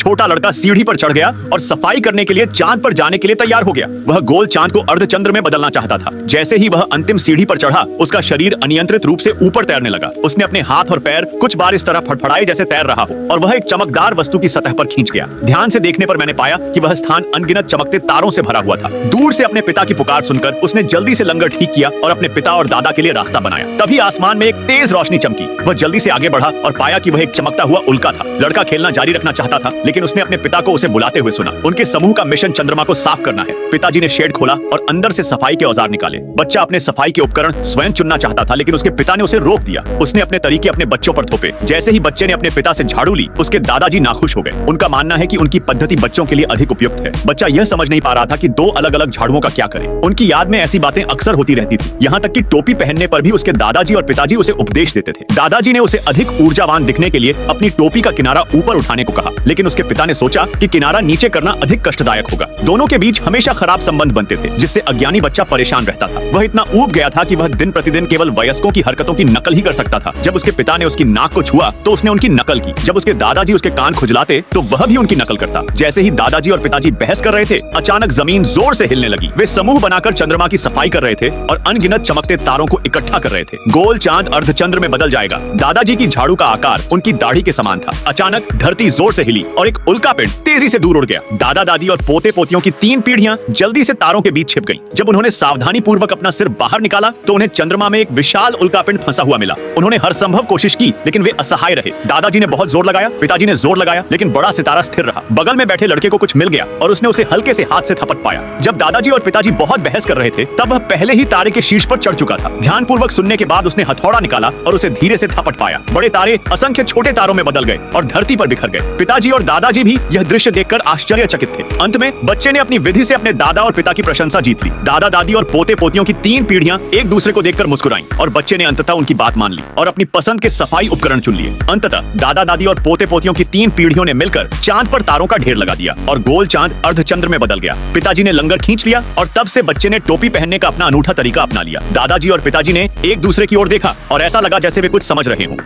छोटा लड़का सीढ़ी पर चढ़ गया और सफाई करने के लिए चांद पर जाने के लिए तैयार हो गया। वह गोल चांद को अर्धचंद्र में बदलना चाहता था। जैसे ही वह अंतिम सीढ़ी पर चढ़ा, उसका शरीर अनियंत्रित रूप से ऊपर तैरने लगा। उसने अपने हाथ और पैर कुछ बार इस तरह फड़फड़ाए जैसे तैर रहा हो, और वह एक चमकदार वस्तु की सतह पर खींच गया। ध्यान से देखने पर मैंने पाया कि वह स्थान अनगिनत चमकते तारों से भरा हुआ था। दूर से अपने पिता की पुकार सुनकर उसने जल्दी से लंगर ठीक किया और अपने पिता और दादा के लिए रास्ता बनाया। तभी आसमान में एक तेज रोशनी चमकी। वह जल्दी से आगे बढ़ा और पाया कि वह एक चमकता हुआ उल्का था। लड़का खेलना जारी रखना चाहता था, लेकिन उसने अपने पिता को उसे बुलाते हुए सुना। उनके समूह का मिशन चंद्रमा को साफ करना है। पिताजी ने शेड खोला और अंदर से सफाई के औजार निकाले। बच्चा अपने सफाई के उपकरण स्वयं चुनना चाहता था, लेकिन उसके पिता ने उसे रोक दिया। उसने अपने तरीके अपने बच्चों पर थोपे। जैसे ही बच्चे ने अपने पिता से झाड़ू ली, उसके दादाजी नाखुश हो गए। उनका मानना है कि उनकी पद्धति बच्चों के लिए अधिक उपयुक्त है। बच्चा यह समझ नहीं पा रहा था कि दो अलग अलग झाड़ुओं का क्या करे। उनकी याद में ऐसी बातें अक्सर होती रहती थी, यहाँ तक कि टोपी पहनने पर भी उसके दादाजी और पिताजी उसे उपदेश देते थे। दादाजी ने उसे अधिक ऊर्जावान दिखने के लिए अपनी टोपी का किनारा ऊपर उठाने को कहा, लेकिन उसके पिता ने सोचा कि किनारा नीचे करना अधिक कष्टदायक होगा। दोनों के बीच हमेशा खराब संबंध बनते थे, जिससे अज्ञानी बच्चा परेशान रहता था। वह इतना ऊब गया था कि वह दिन प्रतिदिन केवल वयस्कों की हरकतों की नकल ही कर सकता था। जब उसके पिता ने उसकी नाक को छुआ तो उसने उनकी नकल की। जब उसके दादाजी उसके कान खुजलाते तो वह भी उनकी नकल करता। जैसे ही दादाजी और पिताजी बहस कर रहे थे, अचानक जमीन जोर से हिलने लगी। वे समूह बनाकर चंद्रमा की सफाई कर रहे थे और अनगिनत चमकते तारों को इकट्ठा कर रहे थे। गोल चांद अर्धचंद्र में बदल जाएगा। दादाजी की झाड़ू का आकार उनकी दाढ़ी के समान था। अचानक धरती जोर से हिली और एक उल्का पिंड तेजी से दूर उड़ गया। दादा दादी और पोते पोतियों की 3 पीढ़ियां जल्दी से तारों के बीच छिप गईं। जब उन्होंने सावधानी पूर्वक अपना सिर बाहर निकाला तो उन्हें चंद्रमा में एक विशाल उल्कापिंड फंसा हुआ मिला। उन्होंने हर संभव कोशिश की, लेकिन वे असहाय रहे। दादाजी ने बहुत जोर लगाया, पिताजी ने जोर लगाया, लेकिन बड़ा सितारा स्थिर रहा। बगल में बैठे लड़के को कुछ मिल गया और उसने उसे हल्के से हाथ से थपट पाया। जब दादाजी और पिताजी बहुत बहस कर रहे थे, तब वह पहले ही तारे के शीर्ष पर चढ़ चुका था। ध्यानपूर्वक सुनने के बाद उसने हथौड़ा निकाला और उसे धीरे से थपट पाया। बड़े तारे असंख्य छोटे तारों में बदल गए और धरती पर बिखर गए। पिताजी और दादाजी भी यह दृश्य देखकर आश्चर्यचकित थे। अंत में बच्चे ने अपनी विधि से अपने दादा और पिता की प्रशंसा जीत ली। दादा दादी और पोते पोतियों की 3 पीढ़ियां एक दूसरे को देखकर मुस्कुराईं और बच्चे ने अंततः उनकी बात मान ली और अपनी पसंद के सफाई उपकरण चुन लिए। अंततः दादा दादी और पोते पोतियों की 3 पीढ़ियों ने मिलकर चांद पर तारों का ढेर लगा दिया और गोल चांद अर्धचंद्र में बदल गया। पिताजी ने लंगर खींच लिया और तब से बच्चे ने टोपी पहनने का अपना अनूठा तरीका अपना लिया। दादाजी और पिताजी ने एक दूसरे की ओर देखा और ऐसा लगा जैसे वे कुछ समझ रहे हों।